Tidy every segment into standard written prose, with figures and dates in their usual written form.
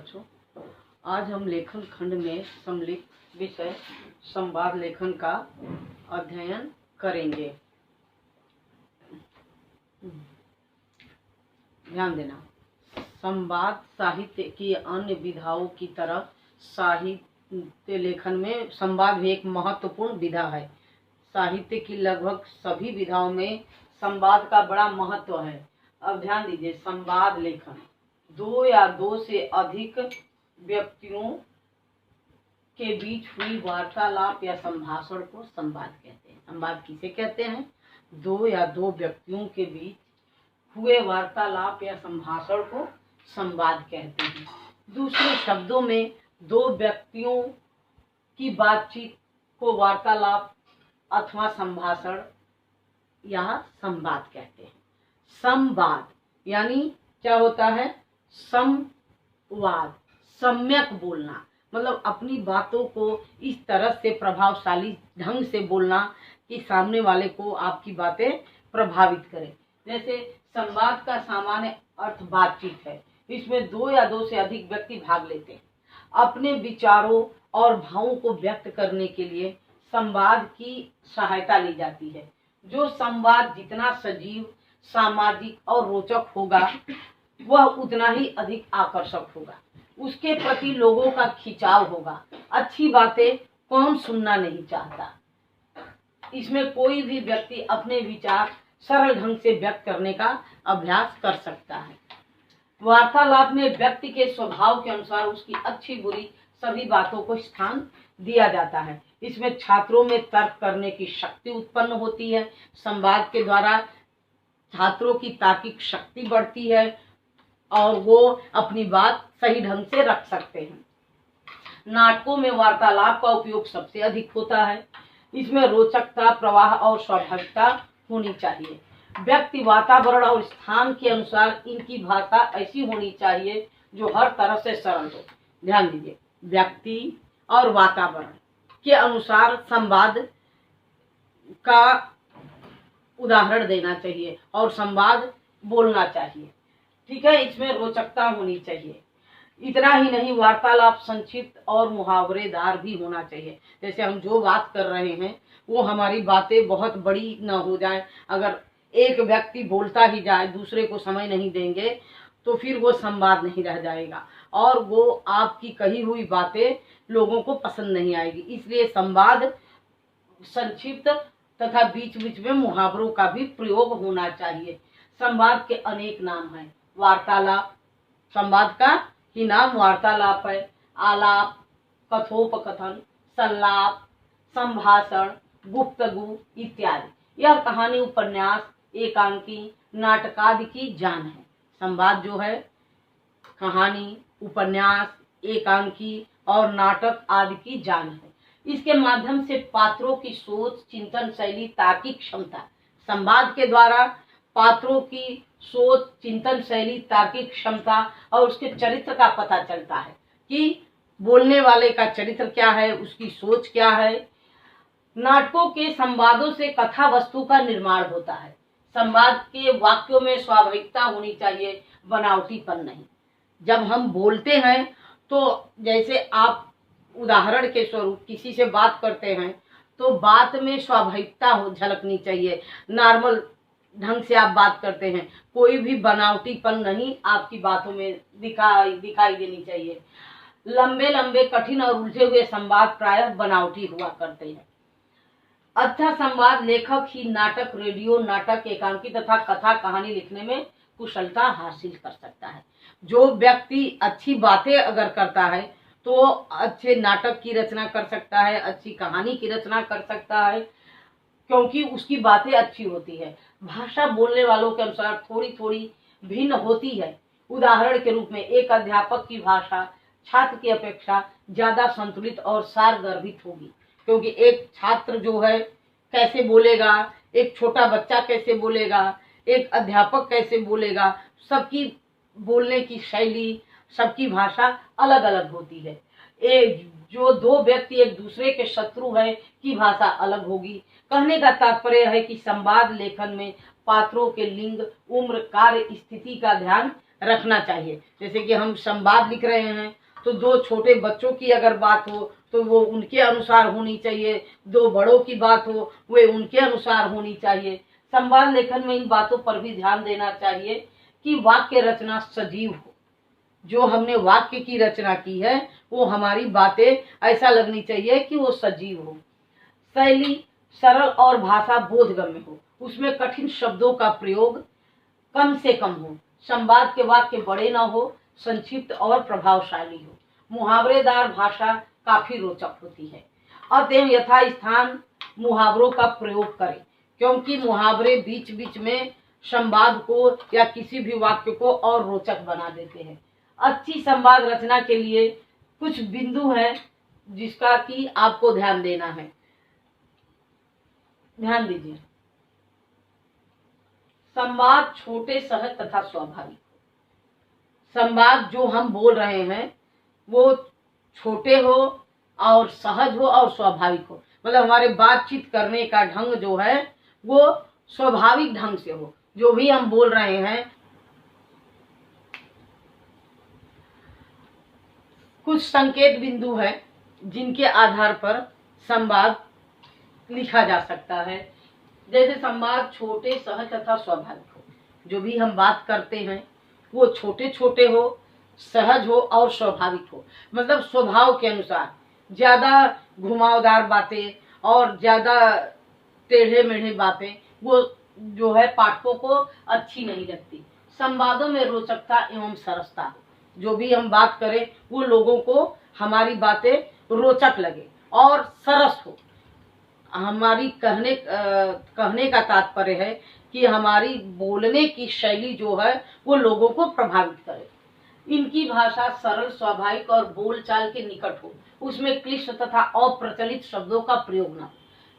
बच्चों, आज हम लेखन खंड में सम्मिलित विषय संवाद लेखन का अध्ययन करेंगे। ध्यान देना, संवाद साहित्य की अन्य विधाओं की तरह साहित्य लेखन में संवाद भी एक महत्वपूर्ण विधा है। साहित्य की लगभग सभी विधाओं में संवाद का बड़ा महत्व है। अब ध्यान दीजिए, संवाद लेखन दो या दो से अधिक व्यक्तियों के बीच हुई वार्तालाप या संभाषण को संवाद कहते हैं। संवाद किसे कहते हैं? दो या दो व्यक्तियों के बीच हुए वार्तालाप या संभाषण को संवाद कहते हैं। दूसरे शब्दों में, दो व्यक्तियों की बातचीत को वार्तालाप अथवा संभाषण या संवाद कहते हैं। संवाद यानी क्या होता है? संवाद, सम्यक बोलना, मतलब अपनी बातों को इस तरह से प्रभावशाली ढंग से बोलना कि सामने वाले को आपकी बातें प्रभावित करें। जैसे संवाद का सामान्य अर्थ बातचीत है। इसमें दो या दो से अधिक व्यक्ति भाग लेते हैं। अपने विचारों और भावों को व्यक्त करने के लिए संवाद की सहायता ली जाती है। जो संवाद जितना सजीव, सामाजिक और रोचक होगा, वह उतना ही अधिक आकर्षक होगा। उसके प्रति लोगों का खिंचाव होगा। अच्छी बातें कौन सुनना नहीं चाहता। इसमें कोई भी व्यक्ति अपने विचार सरल ढंग से व्यक्त करने का अभ्यास कर सकता है। वार्तालाप में व्यक्ति के स्वभाव के अनुसार उसकी अच्छी बुरी सभी बातों को स्थान दिया जाता है। इसमें छात्रों में तर्क करने की शक्ति उत्पन्न होती है। संवाद के द्वारा छात्रों की तार्किक शक्ति बढ़ती है और वो अपनी बात सही ढंग से रख सकते हैं। नाटकों में वार्तालाप का उपयोग सबसे अधिक होता है। इसमें रोचकता, प्रवाह और स्वाभाविकता होनी चाहिए। व्यक्ति, वातावरण और स्थान के अनुसार इनकी भाषा ऐसी होनी चाहिए जो हर तरह से सरल हो। ध्यान दीजिए, व्यक्ति और वातावरण के अनुसार संवाद का उदाहरण देना चाहिए और संवाद बोलना चाहिए। ठीक है, इसमें रोचकता होनी चाहिए। इतना ही नहीं, वार्तालाप संक्षिप्त और मुहावरेदार भी होना चाहिए। जैसे हम जो बात कर रहे हैं वो हमारी बातें बहुत बड़ी न हो जाए। अगर एक व्यक्ति बोलता ही जाए, दूसरे को समय नहीं देंगे, तो फिर वो संवाद नहीं रह जाएगा और वो आपकी कही हुई बातें लोगों को पसंद नहीं आएगी। इसलिए संवाद संक्षिप्त तथा बीच बीच में मुहावरों का भी प्रयोग होना चाहिए। संवाद के अनेक नाम हैं। वार्तालाप, संवाद का ही नाम वार्तालाप है। आलाप, कथोपकथन, संलाप, संभाषण, गुफ्तगू इत्यादि। यह कहानी, उपन्यास, एकांकी, नाटकादि की जान है। संवाद जो है कहानी, उपन्यास, एकांकी और नाटक आदि की जान है। इसके माध्यम से पात्रों की सोच, चिंतन शैली, तार्किक क्षमता, संवाद के द्वारा पात्रों की सोच, चिंतन शैली, तार्किक क्षमता और उसके चरित्र का पता चलता है कि बोलने वाले का चरित्र क्या है, उसकी सोच क्या है। नाटकों के संवादों से कथा वस्तु का निर्माण होता है। संवाद के वाक्यों में स्वाभाविकता होनी चाहिए, बनावटीपन नहीं। जब हम बोलते हैं तो जैसे आप उदाहरण के स्वरूप किसी से बात करते हैं तो बात में स्वाभाविकता हो झलकनी चाहिए। नॉर्मल ढंग से आप बात करते हैं, कोई भी बनावटीपन नहीं आपकी बातों में दिखाई देनी चाहिए। लंबे लंबे, कठिन और उलझे हुए संवाद प्रायः बनावटी हुआ करते हैं। अच्छा संवाद लेखक ही नाटक, रेडियो नाटक, एकांकी तथा कथा कहानी लिखने में कुशलता हासिल कर सकता है। जो व्यक्ति अच्छी बातें अगर करता है तो अच्छे नाटक की रचना कर सकता है, अच्छी कहानी की रचना कर सकता है, क्योंकि उसकी बातें अच्छी होती है। भाषा बोलने वालों के अनुसार थोड़ी थोड़ी भिन्न होती है। उदाहरण के रूप में, एक अध्यापक की भाषा छात्र की अपेक्षा ज्यादा संतुलित और सारगर्भित होगी, क्योंकि एक छात्र जो है कैसे बोलेगा, एक छोटा बच्चा कैसे बोलेगा, एक अध्यापक कैसे बोलेगा, सबकी बोलने की शैली, सबकी भाषा अलग अलग होती है। जो दो व्यक्ति एक दूसरे के शत्रु हैं की भाषा अलग होगी। कहने का तात्पर्य है कि संवाद लेखन में पात्रों के लिंग, उम्र, कार्य, स्थिति का ध्यान रखना चाहिए। जैसे कि हम संवाद लिख रहे हैं तो दो छोटे बच्चों की अगर बात हो तो वो उनके अनुसार होनी चाहिए, दो बड़ों की बात हो वे उनके अनुसार होनी चाहिए। संवाद लेखन में इन बातों पर भी ध्यान देना चाहिए कि वाक्य रचना सजीव हो। जो हमने वाक्य की रचना की है वो हमारी बातें ऐसा लगनी चाहिए कि वो सजीव हो। शैली सरल और भाषा बोधगम्य हो, उसमें कठिन शब्दों का प्रयोग कम से कम हो। संवाद के वाक्य बड़े ना हो, संक्षिप्त और प्रभावशाली हो। मुहावरेदार भाषा काफी रोचक होती है। अतः यथास्थान मुहावरों का प्रयोग करें, क्योंकि मुहावरे बीच बीच में संवाद को या किसी भी वाक्य को और रोचक बना देते हैं। अच्छी संवाद रचना के लिए कुछ बिंदु हैं जिसका कि आपको ध्यान देना है। ध्यान दीजिए। संवाद छोटे, सहज तथा स्वाभाविक। संवाद जो हम बोल रहे हैं वो छोटे हो और सहज हो और स्वाभाविक हो, मतलब हमारे बातचीत करने का ढंग जो है वो स्वाभाविक ढंग से हो। जो भी हम बोल रहे हैं, कुछ संकेत बिंदु है जिनके आधार पर संवाद लिखा जा सकता है। जैसे संवाद छोटे, सहज तथा स्वाभाविक हो। जो भी हम बात करते हैं वो छोटे छोटे हो, सहज हो और स्वाभाविक हो, मतलब स्वभाव के अनुसार। ज्यादा घुमावदार बातें और ज्यादा टेढ़े मेढ़े बातें वो जो है पाठकों को अच्छी नहीं लगती। संवादों में रोचकता एवं सरसता हो। जो भी हम बात करें वो लोगों को हमारी बातें रोचक लगे और सरस हो। हमारी कहने का तात्पर्य है कि हमारी बोलने की शैली जो है वो लोगों को प्रभावित करे। इनकी भाषा सरल, स्वाभाविक और बोलचाल के निकट हो। उसमें क्लिष्ट तथा अप्रचलित शब्दों का प्रयोग न हो।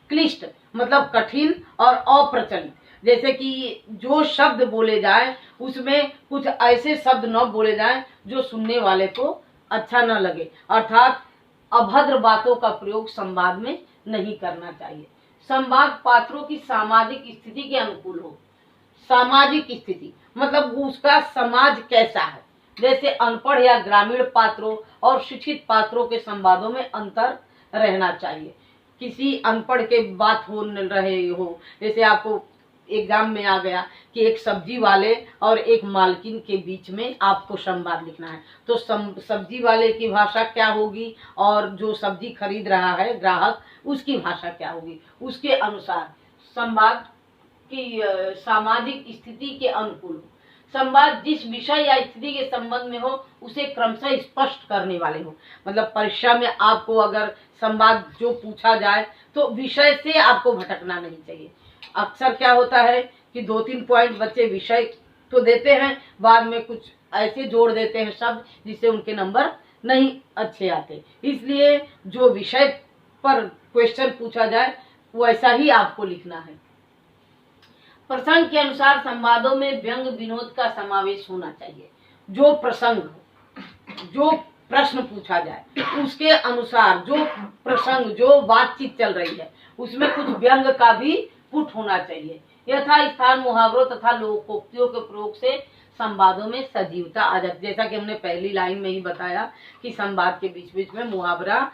क्लिष्ट मतलब कठिन और अप्रचलित, जैसे कि जो शब्द बोले जाए उसमें कुछ ऐसे शब्द न बोले जाए जो सुनने वाले को अच्छा न लगे, अर्थात अभद्र बातों का प्रयोग संवाद में नहीं करना चाहिए। संवाद पात्रों की सामाजिक स्थिति के अनुकूल हो। सामाजिक स्थिति मतलब उसका समाज कैसा है। जैसे अनपढ़ या ग्रामीण पात्रों और शिक्षित पात्रों के संवादों में अंतर रहना चाहिए। किसी अनपढ़ के बात हो रहे हो, जैसे आपको एक गांव में आ गया कि एक सब्जी वाले और एक मालकिन के बीच में आपको संवाद लिखना है, तो सब्जी वाले की भाषा क्या होगी और जो सब्जी खरीद रहा है ग्राहक उसकी भाषा क्या होगी, उसके अनुसार संवाद की सामाजिक स्थिति के अनुकूल हो। संवाद जिस विषय या स्थिति के संबंध में हो उसे क्रमशः स्पष्ट करने वाले हो। मतलब परीक्षा में आपको अगर संवाद जो पूछा जाए तो विषय से आपको भटकना नहीं चाहिए। अक्सर क्या होता है कि 2-3 पॉइंट बच्चे विषय तो देते हैं, बाद में कुछ ऐसे जोड़ देते हैं शब्द जिससे उनके नंबर नहीं अच्छे आते। इसलिए जो विषय पर क्वेश्चन पूछा जाए वैसा ही आपको लिखना है। प्रसंग के अनुसार संवादों में व्यंग विनोद का समावेश होना चाहिए। जो प्रसंग, जो प्रश्न पूछा जाए उसके अनुसार जो प्रसंग, जो बातचीत चल रही है उसमें कुछ व्यंग का भी पुट होना चाहिए। यथास्थान मुहावरों तथा लोकोक्तियों के प्रयोग से संवादों में सजीवता आ जाती है। जैसा कि हमने पहली लाइन में ही बताया कि संवाद के बीच बीच में मुहावरा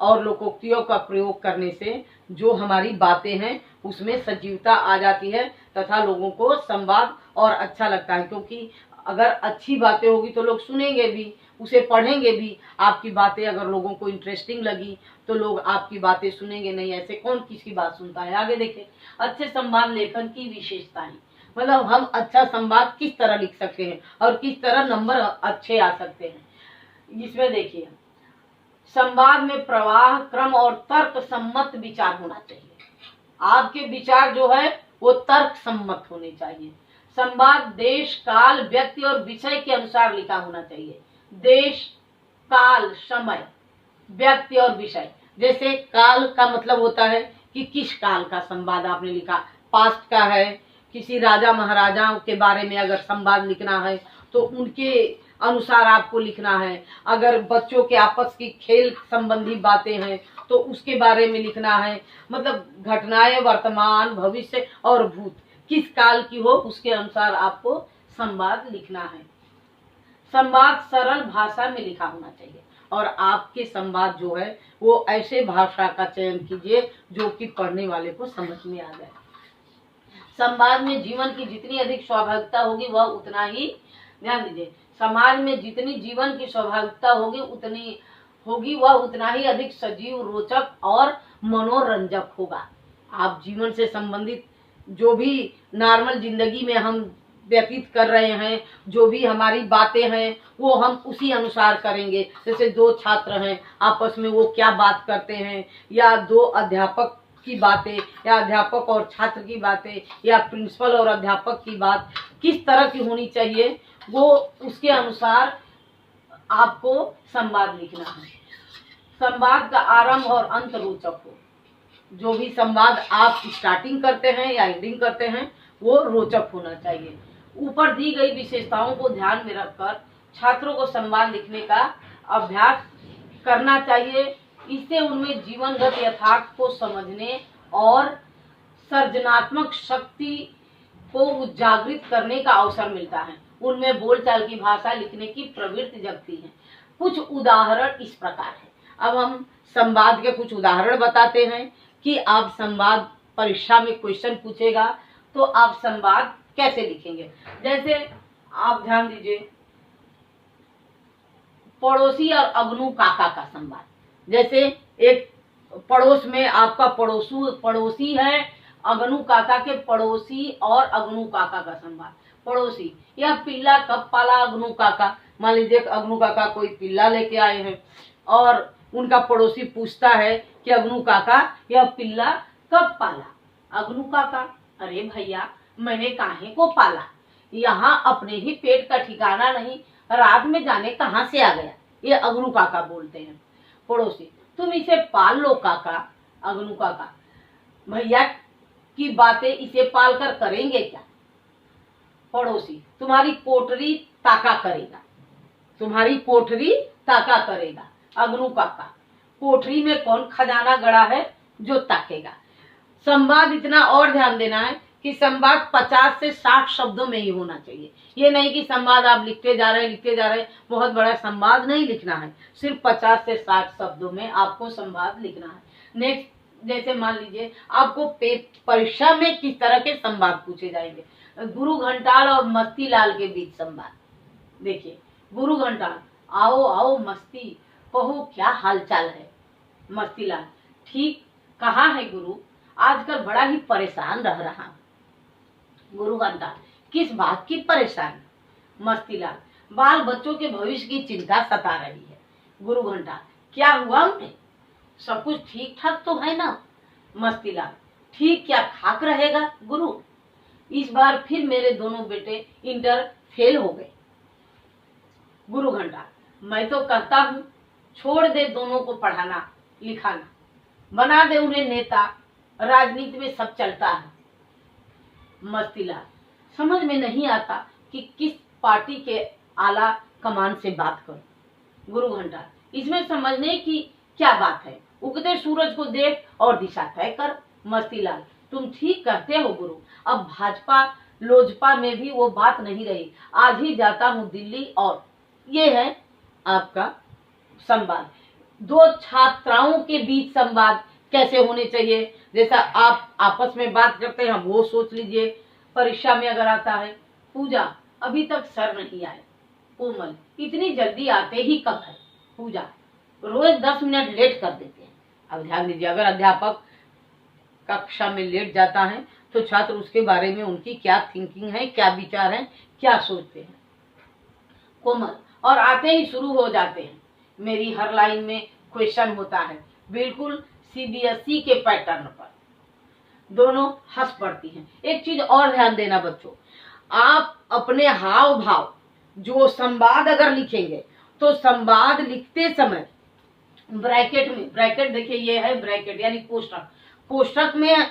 और लोकोक्तियों का प्रयोग करने से जो हमारी बातें हैं उसमें सजीवता आ जाती है तथा लोगों को संवाद और अच्छा लगता है। क्योंकि अगर अच्छी बातें होगी तो लोग सुनेंगे भी, उसे पढ़ेंगे भी। आपकी बातें अगर लोगों को इंटरेस्टिंग लगी तो लोग आपकी बातें सुनेंगे, नहीं ऐसे कौन किसकी बात सुनता है। आगे देखें अच्छे संवाद लेखन की विशेषताएं, मतलब हम अच्छा संवाद किस तरह लिख सकते हैं और किस तरह नंबर अच्छे आ सकते हैं। इसमें देखिए संवाद में प्रवाह, क्रम और तर्क सम्मत विचार होना चाहिए। आपके विचार जो है वो तर्क सम्मत होने चाहिए। संवाद देश, काल, व्यक्ति और विषय के अनुसार लिखा होना चाहिए। देश, काल, समय, व्यक्ति और विषय। जैसे काल का मतलब होता है कि किस काल का संवाद आपने लिखा, पास्ट का है, किसी राजा महाराजाओं के बारे में अगर संवाद लिखना है तो उनके अनुसार आपको लिखना है। अगर बच्चों के आपस की खेल संबंधी बातें हैं तो उसके बारे में लिखना है। मतलब घटनाएं वर्तमान, भविष्य और भूत किस काल की हो उसके अनुसार आपको संवाद लिखना है। संवाद सरल भाषा में लिखा होना चाहिए और आपके संवाद जो है वो ऐसे भाषा का चयन कीजिए जो कि पढ़ने वाले को समझ में आ जाए। संवाद में जीवन की जितनी अधिक स्वाभाविकता होगी वह उतना ही, ध्यान दीजिए, समाज में जितनी जीवन की स्वाभाविकता होगी वह उतना ही अधिक सजीव, रोचक और मनोरंजक होगा। आप जीवन से संबंधित जो भी नॉर्मल जिंदगी में हम व्यतीत कर रहे हैं, जो भी हमारी बातें हैं वो हम उसी अनुसार करेंगे। जैसे दो छात्र हैं आपस में वो क्या बात करते हैं, या दो अध्यापक की बातें, या अध्यापक और छात्र की बातें, या प्रिंसिपल और अध्यापक की बात किस तरह की होनी चाहिए, वो उसके अनुसार आपको संवाद लिखना है। संवाद का आरंभ और अंत रोचक हो। जो भी संवाद आप स्टार्टिंग करते हैं या एंडिंग करते हैं वो रोचक होना चाहिए। ऊपर दी गई विशेषताओं को ध्यान में रखकर छात्रों को संवाद लिखने का अभ्यास करना चाहिए। इससे उनमें जीवनगत यथार्थ को समझने और सृजनात्मक शक्ति को उजागृत करने का अवसर मिलता है। उनमें बोलचाल की भाषा लिखने की प्रवृत्ति जगती है। कुछ उदाहरण इस प्रकार है। अब हम संवाद के कुछ उदाहरण बताते हैं कि आप संवाद परीक्षा में क्वेश्चन पूछेगा तो आप संवाद कैसे लिखेंगे। जैसे आप ध्यान दीजिए, पड़ोसी और अगनू काका का संवाद। जैसे एक पड़ोस में आपका पड़ोसी है, अगनू काका के पड़ोसी और अगनू काका का संवाद। पड़ोसी, यह पिल्ला कब पाला अगनू काका। मान लीजिए अगनू काका कोई पिल्ला लेके आए हैं और उनका पड़ोसी पूछता है कि अगनू काका यह पिल्ला कब पाला। अगनू काका, अरे भैया मैंने काहे को पाला, यहाँ अपने ही पेट का ठिकाना नहीं, रात में जाने कहाँ से आ गया। ये अगनू काका बोलते हैं। पड़ोसी, तुम इसे पाल लो काका। अगनू काका, भैया की बातें इसे पाल कर करेंगे क्या। पड़ोसी, तुम्हारी कोठरी ताका करेगा, तुम्हारी कोठरी ताका करेगा। अगनू काका, कोठरी में कौन खजाना गड़ा है जो ताकेगा। संवाद इतना और ध्यान देना है कि संवाद 50 से 60 शब्दों में ही होना चाहिए। ये नहीं कि संवाद आप लिखते जा रहे हैं, बहुत बड़ा संवाद नहीं लिखना है। सिर्फ 50 से 60 शब्दों में आपको संवाद लिखना है। नेक्स्ट, जैसे मान लीजिए आपको परीक्षा में किस तरह के संवाद पूछे जाएंगे। गुरु घंटाल और मस्तीलाल के बीच संवाद। देखिए, गुरु घंटाल, आओ आओ मस्ती, कहो क्या हालचाल है। मस्तीलाल, ठीक, कहाँ है गुरु, आजकल बड़ा ही परेशान रह रहा हूँ। गुरु घंटाल, किस बात की परेशानी। मस्तीलाल, बाल बच्चों के भविष्य की चिंता सता रही है। गुरु घंटाल, क्या हुआ उन्हें, सब कुछ ठीक ठाक तो है ना। मस्तीलाल, ठीक क्या ठाक रहेगा गुरु, इस बार फिर मेरे दोनों बेटे इंटर फेल हो गए। गुरु घंटाल, मैं तो कहता हूँ छोड़ दे दोनों को पढ़ाना लिखाना, बना दे उन्हें नेता, राजनीति में सब चलता है। मस्तीलाल, समझ में नहीं आता कि किस पार्टी के आला कमान से बात करूं। गुरु घंटाल, इसमें समझने की क्या बात है, उगते सूरज को देख और दिशा तय कर। मस्तीलाल, तुम ठीक कहते हो गुरु, अब भाजपा लोजपा में भी वो बात नहीं रही, आज ही जाता हूँ दिल्ली। और ये है आपका संवाद। दो छात्राओं के बीच संवाद कैसे होने चाहिए, जैसा आप आपस में बात करते हैं वो सोच लीजिए। परीक्षा में अगर आता है, पूजा अभी तक सर नहीं आए। कोमल, इतनी जल्दी आते ही कब है। पूजा, रोज 10 मिनट लेट कर देते हैं। अब ध्यान दीजिए, अगर अध्यापक कक्षा में लेट जाता है तो छात्र उसके बारे में उनकी क्या थिंकिंग है, क्या विचार है, क्या सोचते हैं। कोमल, और आते ही शुरू हो जाते हैं, मेरी हर लाइन में क्वेश्चन होता है, बिल्कुल सीबीएसई के पैटर्न पर। दोनों हंस पड़ती हैं। एक चीज और ध्यान देना बच्चों, आप अपने हाव भाव जो संवाद अगर लिखेंगे तो संवाद लिखते समय ब्रैकेट में, ब्रैकेट देखिए ये है ब्रैकेट यानी कोष्ठक, कोष्ठक में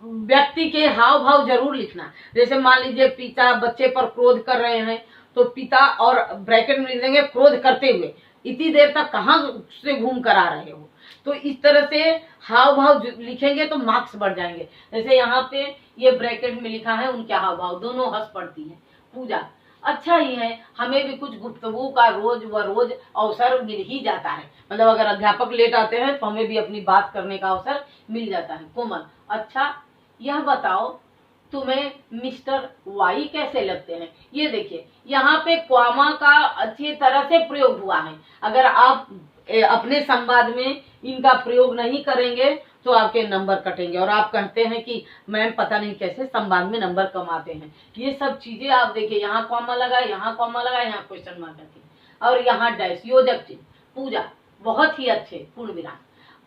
व्यक्ति के हाव भाव जरूर लिखना। जैसे मान लीजिए पिता बच्चे पर क्रोध कर रहे हैं तो पिता और ब्रैकेट में लिख देंगे क्रोध करते हुए, इतनी देर तक कहाँ से घूम कर आ रहे हो। तो इस तरह से हाव भाव लिखेंगे तो मार्क्स बढ़ जाएंगे। जैसे यहाँ पे ये ब्रैकेट में लिखा है उनके हाव भाव, दोनों हंस पड़ती हैं। पूजा, अच्छा ही है, हमें भी कुछ गुफ्तगू का रोज व रोज अवसर मिल ही जाता है। मतलब अगर अध्यापक लेट आते हैं तो हमें भी अपनी बात करने का अवसर मिल जाता है। कोमल, अच्छा यह बताओ तुम्हें मिस्टर वाई कैसे लगते हैं? ये देखिए यहाँ पे क्वामा का अच्छी तरह से प्रयोग हुआ है। अगर आप अपने संवाद में इनका प्रयोग नहीं करेंगे तो आपके नंबर कटेंगे और आप कहते हैं कि मैम पता नहीं कैसे संवाद में नंबर कम आते हैं। ये सब चीजें आप देखिए, यहाँ कॉमा लगा, यहाँ कॉमा लगा, यहाँ क्वेश्चन मार्क है और यहाँ डैश, योजक चिन्ह, पूजा, बहुत ही अच्छे, पूर्ण विराम।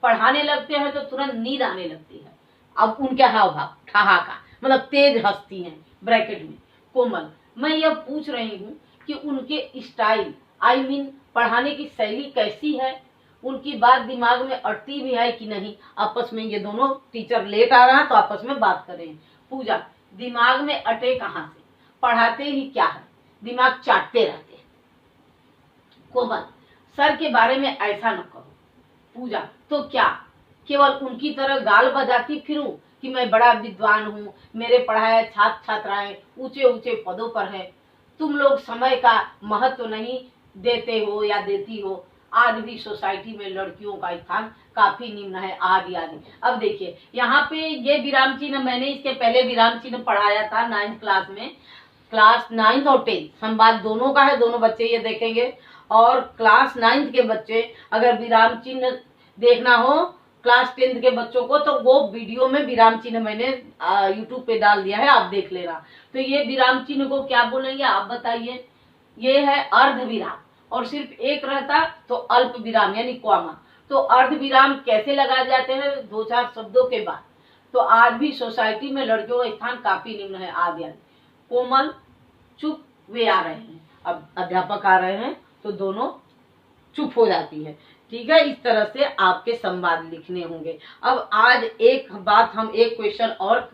पढ़ाने लगते हैं तो तुरंत नींद आने लगती है। अब उनके हाव भाव, ठहाका मतलब तेज हंसती हैं ब्रैकेट में। कोमल, मैं यह पूछ रही हूँ कि उनके स्टाइल आई मीन पढ़ाने की शैली कैसी है, उनकी बात दिमाग में अटती भी है कि नहीं। आपस में ये दोनों टीचर लेट आ रहा है तो आपस में बात कर रहे हैं। पूजा, दिमाग में अटे कहाँ से, पढ़ाते ही क्या है, दिमाग चाटते रहते हैं। कोमल, सर के बारे में ऐसा न करो। पूजा, तो क्या केवल उनकी तरह गाल बजाती फिरूं कि मैं बड़ा विद्वान हूँ, मेरे पढ़ाए छात्र छात्राएं ऊंचे ऊंचे पदों पर है। तुम लोग समय का महत्व नहीं देते हो या देती हो। आज भी सोसाइटी में लड़कियों का स्थान काफी निम्न है, आदि आदि। अब देखिए यहाँ पे ये विराम चिन्ह, मैंने इसके पहले विराम चिन्ह पढ़ाया था 9th क्लास में। क्लास 9th और 10th संवाद दोनों का है, दोनों बच्चे ये देखेंगे। और क्लास 9th के बच्चे अगर विराम चिन्ह देखना हो क्लास 10th के बच्चों को, तो वो वीडियो में विराम चिन्ह मैंने यूट्यूब पे डाल दिया है, आप देख लेना। तो ये विराम चिन्ह को क्या बोलेंगे आप बताइए? ये है अर्ध विराम, और सिर्फ एक रहता तो अल्प विराम यानी क्वामा। तो अर्ध विराम कैसे लगाए जाते हैं? 2-4 शब्दों के बाद। तो आज भी सोसाइटी में लड़कियों का स्थान काफी निम्न है, आदि आदि। कोमल, चुप, वे आ रहे हैं। अब अध्यापक आ रहे हैं तो दोनों चुप हो जाती है। ठीक है, इस तरह से आपके संवाद लिखने होंगे। अब आज एक बात, हम एक क्वेश्चन और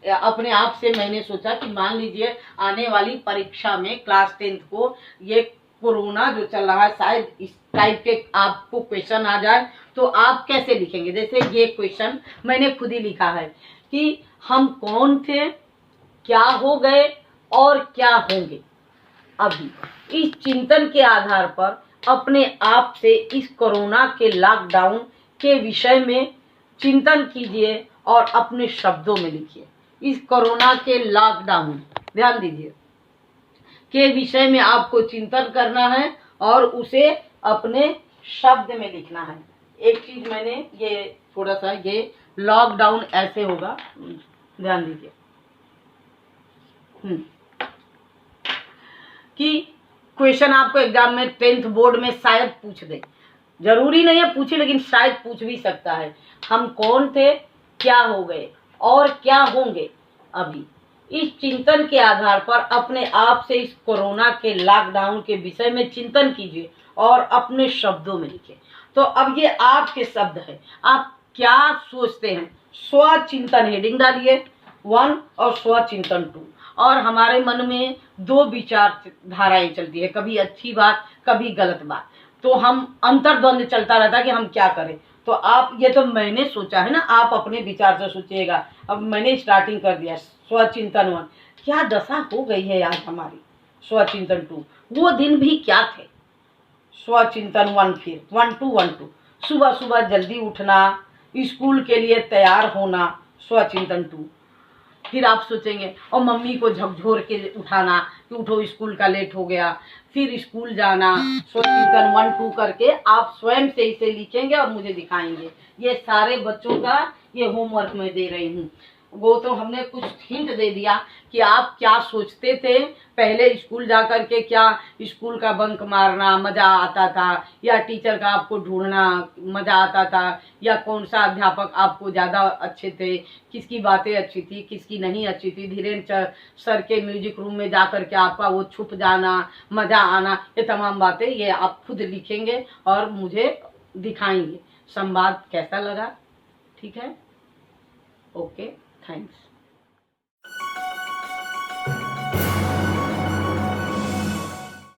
अपने आप से मैंने सोचा कि मान लीजिए आने वाली परीक्षा में क्लास 10th को ये कोरोना जो चल रहा है, शायद इस टाइप के आपको क्वेश्चन आ जाए तो आप कैसे लिखेंगे? जैसे ये क्वेश्चन मैंने खुद ही लिखा है कि हम कौन थे, क्या हो गए और क्या होंगे। अभी इस चिंतन के आधार पर अपने आप से इस कोरोना के लॉकडाउन के विषय में चिंतन कीजिए और अपने शब्दों में लिखिए। इस कोरोना के लॉकडाउन, ध्यान दीजिए, के विषय में आपको चिंतन करना है और उसे अपने शब्द में लिखना है। एक चीज मैंने ये थोड़ा सा, ये लॉकडाउन ऐसे होगा, ध्यान दीजिए कि क्वेश्चन आपको एग्जाम में 10th बोर्ड में शायद पूछ दे, जरूरी नहीं है पूछे लेकिन शायद पूछ भी सकता है। हम कौन थे, क्या हो गए और क्या होंगे। अभी इस चिंतन के आधार पर अपने आप से इस कोरोना के लॉकडाउन के विषय में चिंतन कीजिए और अपने शब्दों में लिखिए। तो अब ये आपके शब्द है, आप क्या सोचते हैं। स्वचिंतन हेडिंग डालिए 1 और स्वचिंतन 2। और हमारे मन में 2 विचार धाराएं चलती है, कभी अच्छी बात कभी गलत बात। तो हम अंतर्द्वंद चलता रहता है कि हम क्या करें। तो आप, ये तो मैंने सोचा है ना, आप अपने विचार से सोचिएगा। अब मैंने स्टार्टिंग कर दिया स्वचिंतन 1, क्या दशा हो गई है आज हमारी। स्वचिंतन 2, वो दिन भी क्या थे। स्वचिंतन 1, फिर 1-2 सुबह सुबह जल्दी उठना, स्कूल के लिए तैयार होना, स्वचिंतन 2। फिर आप सोचेंगे और मम्मी को झकझोर के उठाना कि उठो स्कूल का लेट हो गया, फिर स्कूल जाना। स्वचिंतन 1-2 करके आप स्वयं से इसे लिखेंगे और मुझे दिखाएंगे। ये सारे बच्चों का ये होमवर्क मैं दे रही हूँ। वो तो हमने कुछ हिंट दे दिया कि आप क्या सोचते थे पहले स्कूल जा कर के, क्या स्कूल का बंक मारना मजा आता था, या टीचर का आपको ढूंढना मजा आता था, या कौन सा अध्यापक आपको ज्यादा अच्छे थे, किसकी बातें अच्छी थी किसकी नहीं अच्छी थी। धीरेन्द्र सर के म्यूजिक रूम में जा कर के आपका वो छुप जाना, मजा आना, ये तमाम बातें ये आप खुद लिखेंगे और मुझे दिखाएंगे। संवाद कैसा लगा? ठीक है, ओके, थैंक्स।